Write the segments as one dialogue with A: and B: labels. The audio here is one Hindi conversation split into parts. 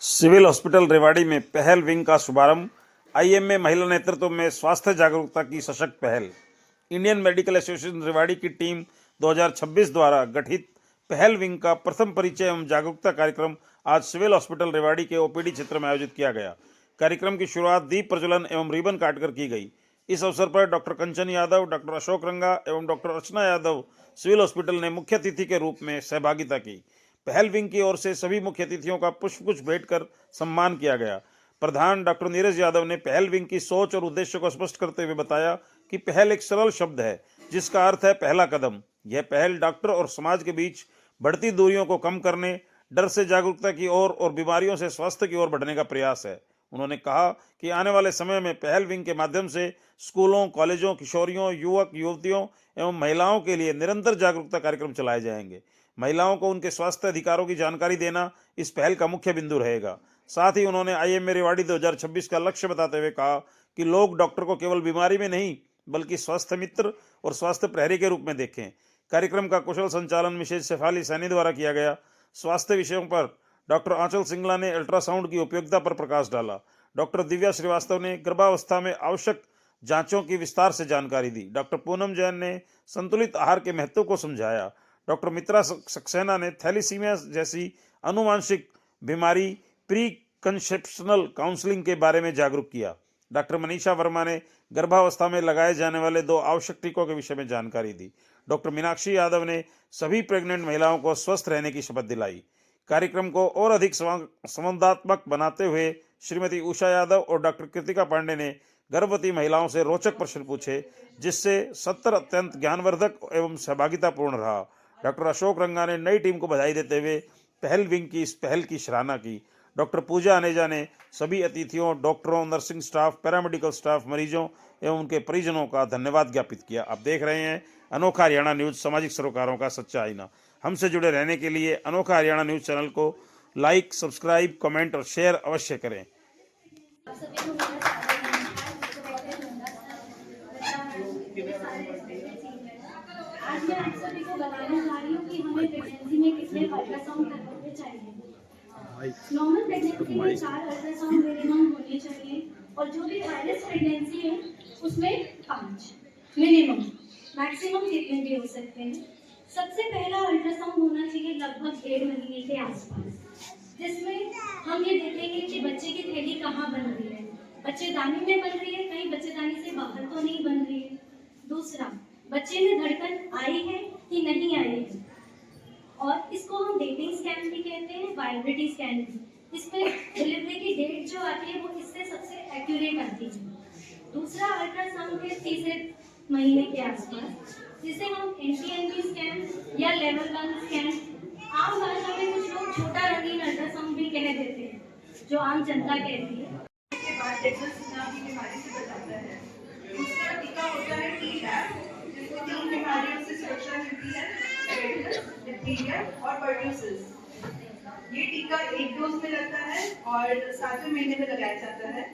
A: सिविल हॉस्पिटल रेवाड़ी में पहल विंग का शुभारंभ। आईएमए महिला नेतृत्व में स्वास्थ्य जागरूकता की सशक्त पहल। इंडियन मेडिकल एसोसिएशन रेवाड़ी की टीम 2026 द्वारा गठित पहल विंग का प्रथम परिचय एवं जागरूकता कार्यक्रम आज सिविल हॉस्पिटल रेवाड़ी के ओपीडी क्षेत्र में आयोजित किया गया। कार्यक्रम की शुरुआत दीप प्रज्वलन एवं रिबन काटकर की गई। इस अवसर पर डॉक्टर कंचन यादव, डॉक्टर अशोक रंगा एवं डॉक्टर अर्चना यादव सिविल हॉस्पिटल ने मुख्य अतिथि के रूप में सहभागिता की। पहल विंग की ओर से सभी मुख्य अतिथियों का पुष्पगुच्छ भेंट कर सम्मान किया गया। प्रधान डॉक्टर नीरज यादव ने पहल विंग की सोच और उद्देश्य को स्पष्ट करते हुए बताया कि पहल एक सरल शब्द है जिसका अर्थ है पहला कदम। यह पहल डॉक्टर और समाज के बीच बढ़ती दूरियों को कम करने, डर से जागरूकता की ओर और बीमारियों से स्वास्थ्य की ओर बढ़ने का प्रयास है। उन्होंने कहा कि आने वाले समय में पहल विंग के माध्यम से स्कूलों, कॉलेजों, किशोरियों, युवक युवतियों एवं महिलाओं के लिए निरंतर जागरूकता कार्यक्रम चलाए जाएंगे। महिलाओं को उनके स्वास्थ्य अधिकारों की जानकारी देना इस पहल का मुख्य बिंदु रहेगा। साथ ही उन्होंने आईएमए रेवाड़ी 2026 का लक्ष्य बताते हुए कहा कि लोग डॉक्टर को केवल बीमारी में नहीं बल्कि स्वास्थ्य मित्र और स्वास्थ्य प्रहरी के रूप में देखें। कार्यक्रम का कुशल संचालन मिसेज शेफाली सैनी द्वारा किया गया। स्वास्थ्य विषयों पर डॉक्टर आंचल सिंगला ने अल्ट्रासाउंड की उपयोगिता पर प्रकाश डाला। डॉक्टर दिव्या श्रीवास्तव ने गर्भावस्था में आवश्यक जांचों की विस्तार से जानकारी दी। डॉक्टर पूनम जैन ने संतुलित आहार के महत्व को समझाया। डॉक्टर मित्रा सक्सेना ने थैलीसीमिया जैसी अनुवांशिक बीमारी प्री कंसेप्शनल काउंसलिंग के बारे में जागरूक किया। डॉक्टर मनीषा वर्मा ने गर्भावस्था में लगाए जाने वाले 2 आवश्यक टीकों के विषय में जानकारी दी। डॉक्टर मीनाक्षी यादव ने सभी प्रेग्नेंट महिलाओं को स्वस्थ रहने की शपथ दिलाई। कार्यक्रम को और अधिक संवादात्मक बनाते हुए श्रीमती उषा यादव और डॉक्टर कृतिका पांडे ने गर्भवती महिलाओं से रोचक प्रश्न पूछे, जिससे सत्र अत्यंत ज्ञानवर्धक एवं सहभागितापूर्ण रहा। डॉक्टर अशोक रंगा ने नई टीम को बधाई देते हुए पहल विंग की इस पहल की सराहना की। डॉक्टर पूजा अनेजा ने सभी अतिथियों, डॉक्टरों, नर्सिंग स्टाफ, पैरामेडिकल स्टाफ, मरीजों एवं उनके परिजनों का धन्यवाद ज्ञापित किया। आप देख रहे हैं अनोखा हरियाणा न्यूज, सामाजिक सरोकारों का सच्चा आईना। हमसे जुड़े रहने के लिए अनोखा हरियाणा न्यूज चैनल को लाइक, सब्सक्राइब, कमेंट और शेयर अवश्य करें।
B: आज मैं आप सभी को बताने जा रही हूँ कि हमें प्रेगनेंसी में कितने अल्ट्रासाउंड करवाने चाहिए। नॉर्मल प्रेगनेंसी में 4 अल्ट्रासाउंड मिनिमम होने चाहिए और जो भी हाईएस्ट प्रेगनेंसी है उसमें 5 मिनिमम, मैक्सिमम कितने भी हो सकते हैं। सबसे पहला अल्ट्रासाउंड होना चाहिए लगभग 1.5 महीने के आसपास, जिसमें हम ये देखेंगे कि बच्चे की थैली कहाँ बन रही है, बच्चेदानी में बन रही है, कहीं बच्चेदानी से बाहर तो नहीं बन रही है। दूसरा, बच्चे में धड़कन आई है कि नहीं आई है, और इसको हम डेटिंग स्कैन भी कहते हैं, वायबिलिटी स्कैन भी। इसमें डिलीवरी की डेट जो आती है वो इससे सबसे एक्यूरेट आती है। दूसरा अल्ट्रासाउंड है तीसरे महीने के आसपास, जिसे हम NT-NB स्कैन या लेवल 1 स्कैन, आम भाषा में कुछ लोग छोटा रंगीन अल्ट्रासाउंड भी कह देते हैं, जो आम जनता कहती है।
C: के बाद की बीमारी से बचाता है। दूसरा टीका होता है टी-डैप, जिसको 3 बीमारियों से सुरक्षा मिलती है, टेटनस, डिप्थीरिया और पर्ट्यूसिस। ये टीका 1 डोज में लगता है और 7वें महीने में लगाया जाता है।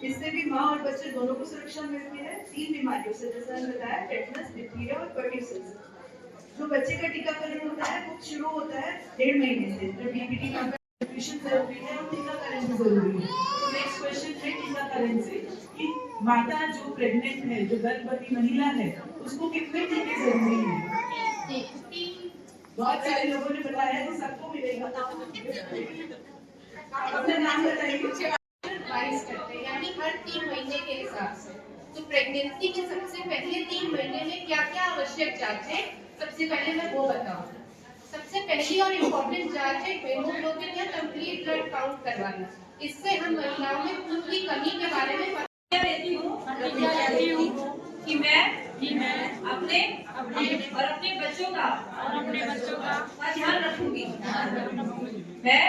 C: इससे भी माँ और बच्चे दोनों को सुरक्षा मिलती है 3 बीमारियों से, जैसा मैंने बताया, टेटनस, डिप्थीरिया और पर्ट्यूसिस। जो बच्चे का टीकाकरण होता है वो शुरू होता है 1.5 महीने से, जब DPT का न्यूट्रिशन जरूरी है और टीकाकरण भी जरूरी है। नेक्स्ट क्वेश्चन है टीकाकरण से कि माता जो प्रेग्नेंट है, जो गर्भवती महिला है, उसको कितने टीके जरूरी है। बहुत सारे लोगों ने बताया कि सबको मिलेगा। अपना नाम बताइए।
D: 22 करते हैं, यानी हर 3 महीने के हिसाब से। तो प्रेगनेंसी के सबसे पहले 3 महीने में क्या क्या आवश्यक जांच है, सबसे पहले मैं वो बताऊँ। सबसे पहली और इम्पोर्टेंट जांच है हेमोग्लोबिन या कंप्लीट ब्लड काउंट करवाना। इससे हम महिलाओं में खून की कमी के बारे में प्रतिज्ञा देती हूँ कि मैं अपने और अपने बच्चों का ध्यान रखूंगी। मैं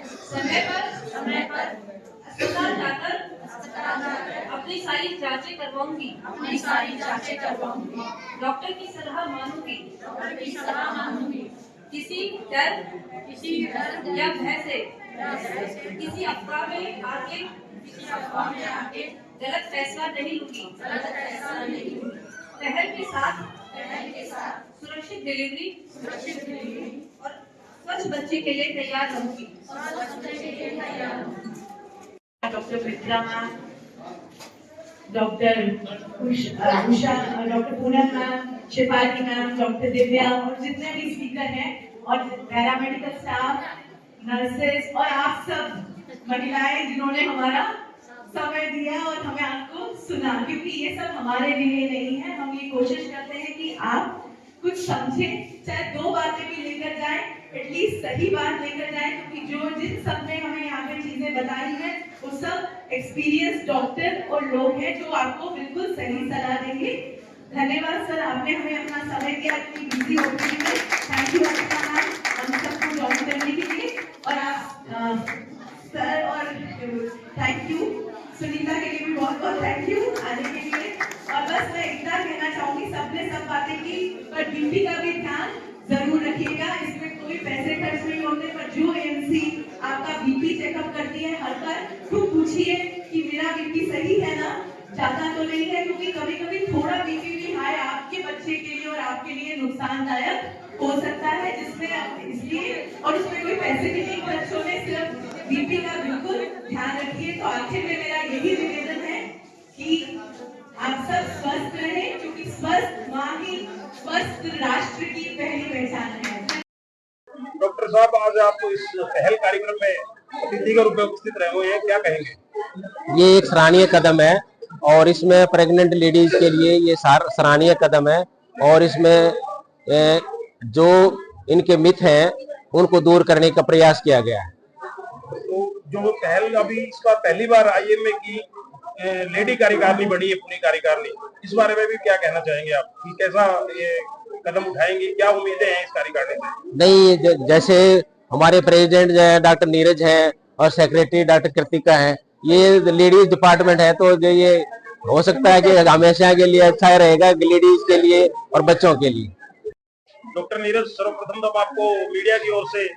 D: समय पर अस्पताल जाकर अपनी सारी जांचें करवाऊंगी। डॉक्टर की सलाह मानूंगी। किसी डर या भय से किसी अफवाह में आके गलत फैसला नहीं लूंगी। पहल के साथ सुरक्षित डिलीवरी और स्वच्छ बच्चे के लिए तैयार रहूंगी।
C: Doctor Mitra ma'am, doctor Usha, doctor Poonam ma'am, Shifali ma'am, doctor Divya और जितने भी स्पीकर हैं और पैरामेडिकल स्टाफ, नर्सेस और आप सब महिलाएं जिन्होंने हमारा समय दिया और हमें आपको सुना, क्योंकि ये सब हमारे लिए नहीं है। हम ये कोशिश करते हैं कि आप कुछ समझें, चाहे 2 बातें भी लेकर जाएं, एटलीस्ट सही बात लेकर जाएं, क्योंकि जो जिन सब ने हमें यहाँ पे चीजें बताई हैं वो सब एक्सपीरियंस डॉक्टर और लोग हैं जो आपको बिल्कुल सही सलाह देंगे। धन्यवाद सर, आपने हमें अपना समय दिया इतनी बिजी ओपीडी में। थैंक यू अनिता मैम हम सबको ज्वाइन करने के लिए, और आप सर, और थैंक यू सुनीता के लिए भी बहुत बहुत थैंक यू आने के लिए। और बस मैं इतना कहना चाहूंगी, सबने सब बातें की, पर बीपी का भी ध्यान जरूर रखिएगा। इसमें कोई पैसे खर्च नहीं होते, पर जो एएमसी आपका बीपी चेकअप करती है हर बार खूब पूछिए कि मेरा बीपी सही है ना, ज्यादा तो नहीं है, क्योंकि कभी कभी थोड़ा बीपी भी हाई आपके बच्चे के लिए और आपके लिए नुकसानदायक हो सकता है, जिसमें इसलिए, और उसमें कोई पैसे भी नहीं खर्च होने, सिर्फ बीपी का बिल्कुल ध्यान रखिए। तो आखिर में मेरा यही निवेदन है कि आप सब स्वस्थ रहें, क्योंकि स्वस्थ माँ ही स्वस्थ राष्ट्र की पहली पहचान है।
E: डॉक्टर साहब, आज आप इस पहल कार्यक्रम में अतिथि के रूप में उपस्थित रहे हो, ये क्या कहेंगे?
F: ये एक सराहनीय कदम है और इसमें प्रेग्नेंट लेडीज के लिए ये सराहनीय कदम है, और इसमें जो इनके मिथ हैं उनको दूर करने का प्रयास किया गया है।
E: तो जो पहल अभी इस बार पहली बार आईएमए की लेडी कार्यकारिणी बनी है, पूरी कार्यकारिणी, इस बारे में भी क्या कहना चाहेंगे आप कि कैसा ये कदम उठाएंगे, क्या उम्मीदें हैं इस कार्यकारिणी से?
F: नहीं, जैसे हमारे प्रेसिडेंट डॉक्टर नीरज हैं और सेक्रेटरी डॉक्टर कृतिका हैं, ये लेडीज डिपार्टमेंट है, तो जो ये हो सकता है कि हमेशा के लिए अच्छा रहेगा लेडीज के लिए और बच्चों के लिए।
E: डॉक्टर नीरज, सर्वप्रथम तो आपको मीडिया की ओर से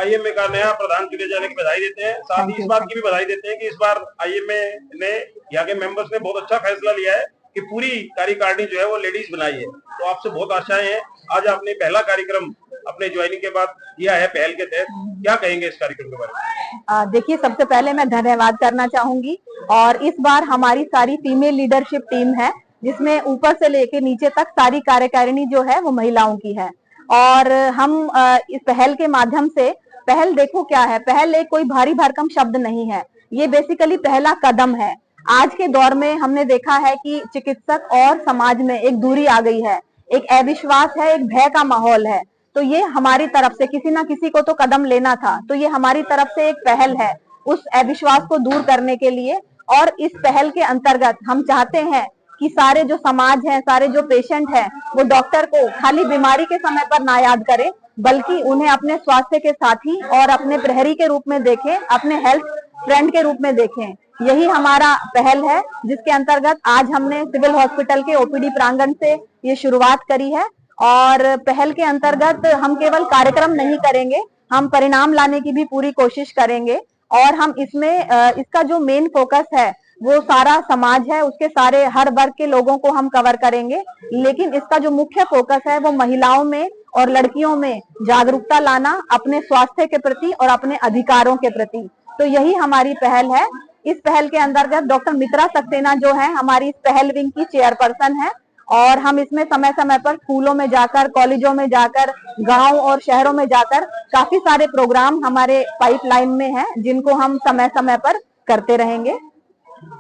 E: आईएमए का नया प्रधान चुने जाने की बधाई देते हैं, साथ ही इस बात की भी बधाई देते हैं कि इस बार आईएमए ने, यहाँ के मेंबर्स ने बहुत अच्छा फैसला लिया है कि पूरी कार्यकारिणी जो है वो लेडीज बनाई है। तो आपसे बहुत आशाएं हैं। आज आपने पहला कार्यक्रम अपने ज्वाइनिंग के बाद किया है पहल के तहत, क्या कहेंगे इस कार्यक्रम के बारे में?
G: देखिए, सबसे पहले मैं धन्यवाद करना चाहूंगी, और इस बार हमारी सारी फीमेल लीडरशिप टीम है, जिसमें ऊपर से लेके नीचे तक सारी कार्यकारिणी जो है वो महिलाओं की है। और हम इस पहल के माध्यम से, पहल देखो क्या है, पहल एक कोई भारी भरकम शब्द नहीं है, ये बेसिकली पहला कदम है। आज के दौर में हमने देखा है कि चिकित्सक और समाज में एक दूरी आ गई है, एक अविश्वास है, एक भय का माहौल है। तो ये हमारी तरफ से किसी ना किसी को तो कदम लेना था, तो ये हमारी तरफ से एक पहल है उस अविश्वास को दूर करने के लिए। और इस पहल के अंतर्गत हम चाहते हैं कि सारे जो समाज है, सारे जो पेशेंट हैं, वो डॉक्टर को खाली बीमारी के समय पर ना याद करें, बल्कि उन्हें अपने स्वास्थ्य के साथी और अपने प्रहरी के रूप में देखें, अपने हेल्थ फ्रेंड के रूप में देखें। यही हमारा पहल है, जिसके अंतर्गत आज हमने सिविल हॉस्पिटल के ओपीडी प्रांगण से ये शुरुआत करी है। और पहल के अंतर्गत हम केवल कार्यक्रम नहीं करेंगे, हम परिणाम लाने की भी पूरी कोशिश करेंगे। और हम इसमें इसका जो मेन फोकस है वो सारा समाज है, उसके सारे हर वर्ग के लोगों को हम कवर करेंगे, लेकिन इसका जो मुख्य फोकस है वो महिलाओं में और लड़कियों में जागरूकता लाना अपने स्वास्थ्य के प्रति और अपने अधिकारों के प्रति। तो यही हमारी पहल है। इस पहल के अंतर्गत डॉक्टर मित्रा सक्सेना जो है हमारी इस पहल विंग की चेयरपर्सन है, और हम इसमें समय समय पर स्कूलों में जाकर, कॉलेजों में जाकर, गांव और शहरों में जाकर काफी सारे प्रोग्राम हमारे पाइपलाइन में हैं, जिनको हम समय समय पर करते रहेंगे।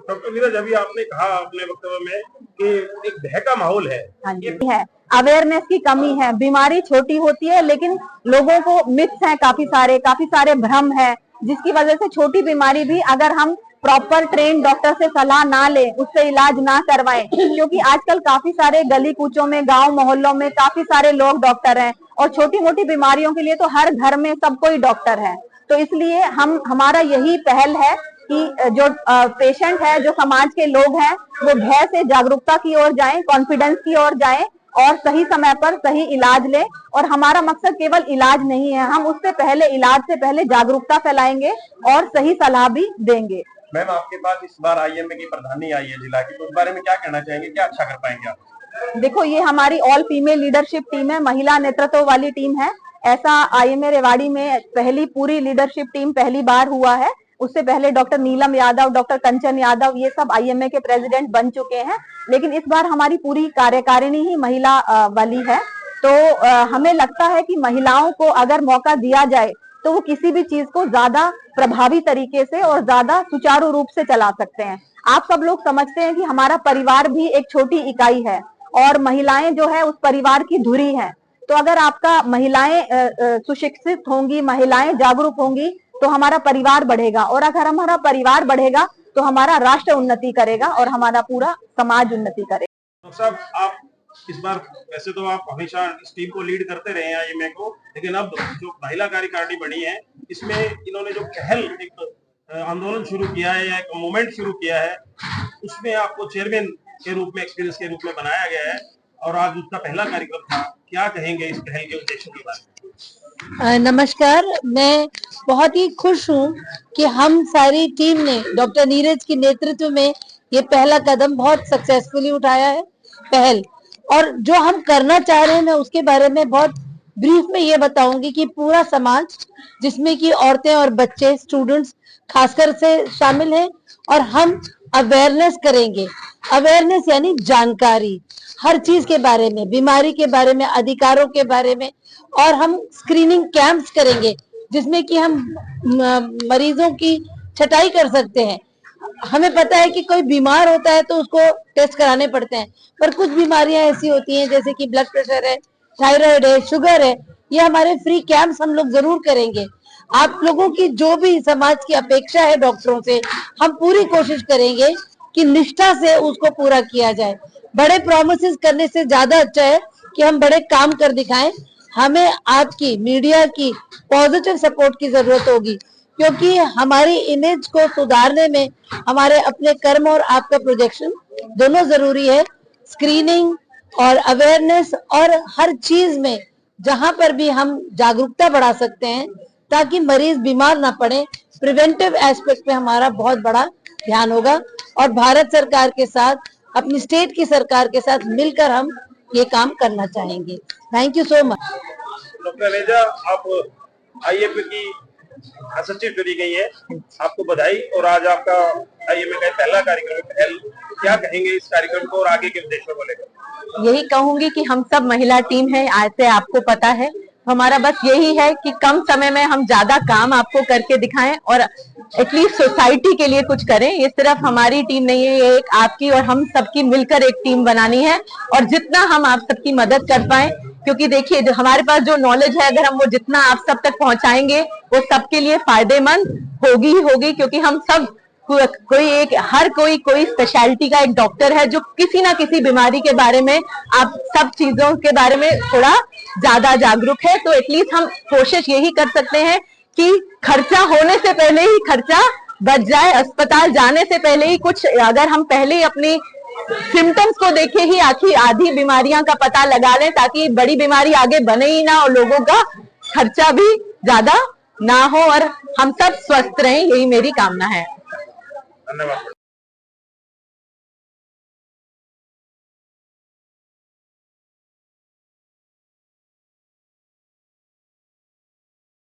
E: डॉक्टर नीरज, अभी आपने कहा अपने वक्तव्य में कि एक भय का माहौल है।
G: हाँ जी, है, अवेयरनेस की कमी है। बीमारी छोटी होती है, लेकिन लोगों को मिथ्स हैं, काफी सारे भ्रम है, जिसकी वजह से छोटी बीमारी भी अगर हम प्रॉपर ट्रेन डॉक्टर से सलाह ना ले, उससे इलाज ना करवाएं, क्योंकि आजकल काफी सारे गली कूचों में, गांव मोहल्लों में काफी सारे लोग डॉक्टर हैं, और छोटी मोटी बीमारियों के लिए तो हर घर में सब कोई डॉक्टर है। तो इसलिए हमारा यही पहल है कि जो पेशेंट है, जो समाज के लोग हैं, वो भय से जागरूकता की ओर जाएं, कॉन्फिडेंस की ओर जाएं, और सही समय पर सही इलाज लें। और हमारा मकसद केवल इलाज नहीं है, हम उससे पहले, इलाज से पहले जागरूकता फैलाएंगे और सही सलाह भी देंगे।
E: मैम, आपके पास इस बार आईएमए की प्रधानी आई है जिला की, तो उस बारे में क्या कहना चाहेंगे, क्या अच्छा कर पाएंगे आप?
G: देखो, ये हमारी ऑल फीमेल लीडरशिप टीम है, महिला नेतृत्व वाली टीम है। ऐसा आईएमए रेवाड़ी में पहली पूरी लीडरशिप टीम पहली बार हुआ है। उससे पहले डॉक्टर नीलम यादव, डॉक्टर कंचन यादव, ये सब आईएमए के प्रेसिडेंट बन चुके हैं, लेकिन इस बार हमारी पूरी कार्यकारिणी ही महिला वाली है। तो हमें लगता है कि महिलाओं को अगर मौका दिया जाए तो वो किसी भी चीज को ज्यादा प्रभावी तरीके से और ज्यादा सुचारू रूप से चला सकते हैं। आप सब लोग समझते हैं कि हमारा परिवार भी एक छोटी इकाई है और महिलाएं जो है उस परिवार की धुरी है। तो अगर आपका महिलाएं सुशिक्षित होंगी, महिलाएं जागरूक होंगी तो हमारा परिवार बढ़ेगा, और अगर हमारा परिवार बढ़ेगा तो हमारा राष्ट्र उन्नति करेगा और हमारा पूरा समाज उन्नति करेगा।
E: डॉक्टर साहब, आप इस बार वैसे तो आप हमेशा इस टीम को लीड करते रहे हैं आईएमए को, लेकिन अब जो महिला कार्यकारिणी बनी है इसमें इन्होंने जो पहल एक आंदोलन शुरू किया है या एक मूवमेंट शुरू किया है, उसमें आपको चेयरमैन के रूप में, एक्सपीरियंस के रूप में बनाया गया है और आज उसका पहला कार्यक्रम था। क्या कहेंगे इस पहल के उद्देश्यों के बारे में?
H: नमस्कार, मैं बहुत ही खुश हूँ कि हम सारी टीम ने डॉक्टर नीरज के नेतृत्व में ये पहला कदम बहुत सक्सेसफुली उठाया है पहल। और जो हम करना चाह रहे हैं मैं उसके बारे में बहुत ब्रीफ में ये बताऊंगी कि पूरा समाज, जिसमें कि औरतें और बच्चे, स्टूडेंट्स खासकर से शामिल हैं, और हम अवेयरनेस करेंगे। अवेयरनेस यानी जानकारी हर चीज के बारे में, बीमारी के बारे में, अधिकारों के बारे में, और हम स्क्रीनिंग कैंप्स करेंगे जिसमें कि हम मरीजों की छटाई कर सकते हैं। हमें पता है कि कोई बीमार होता है तो उसको टेस्ट कराने पड़ते हैं, पर कुछ बीमारियां ऐसी होती हैं जैसे कि ब्लड प्रेशर है, थायराइड है, शुगर है, ये हमारे फ्री कैंप्स हम लोग जरूर करेंगे। आप लोगों की जो भी समाज की अपेक्षा है डॉक्टरों से, हम पूरी कोशिश करेंगे कि निष्ठा से उसको पूरा किया जाए। बड़े प्रोमिसेस करने से ज्यादा अच्छा है कि हम बड़े काम कर दिखाएं। हमें आपकी मीडिया की पॉजिटिव सपोर्ट की जरूरत होगी, क्योंकि हमारी इमेज को सुधारने में हमारे अपने कर्म और आपका प्रोजेक्शन दोनों जरूरी है। स्क्रीनिंग और अवेयरनेस और हर चीज में जहां पर भी हम जागरूकता बढ़ा सकते हैं ताकि मरीज बीमार ना पड़े, प्रिवेंटिव एस्पेक्ट पे हमारा बहुत बड़ा ध्यान होगा। और भारत सरकार के साथ, अपनी स्टेट की सरकार के साथ मिलकर हम ये काम करना चाहेंगे। Thank you so much.
E: Doctor Neja, आप आईएमए की सचिव चुनी गई है, आपको बधाई। और आज आपका आईएमए का पहला कार्यक्रम पहल, क्या कहेंगे इस कार्यक्रम को और आगे के उद्देश्यों को लेकर?
G: यही कहूंगी कि हम सब महिला टीम है, ऐसे आपको पता है। हमारा बस यही है कि कम समय में हम ज्यादा काम आपको करके दिखाएं और एटलीस्ट सोसाइटी के लिए कुछ करें। ये सिर्फ हमारी टीम नहीं है, ये एक आपकी और हम सबकी मिलकर एक टीम बनानी है, और जितना हम आप सबकी मदद कर पाए, क्योंकि देखिए हमारे पास जो नॉलेज है, अगर हम वो जितना आप सब तक पहुंचाएंगे वो सबके लिए फायदेमंद होगी ही होगी। क्योंकि हम सब हर कोई स्पेशलिटी का एक डॉक्टर है जो किसी ना किसी बीमारी के बारे में, आप सब चीजों के बारे में थोड़ा ज्यादा जागरूक है। तो एटलीस्ट हम कोशिश यही कर सकते हैं कि खर्चा होने से पहले ही खर्चा बच जाए, अस्पताल जाने से पहले ही कुछ, अगर हम पहले ही अपनी सिम्टम्स को देखे ही आधी बीमारियां का पता लगा लें ताकि बड़ी बीमारी आगे बने ही ना और लोगों का खर्चा भी ज्यादा ना हो और हम सब स्वस्थ रहें, यही मेरी कामना है।
E: धन्यवाद।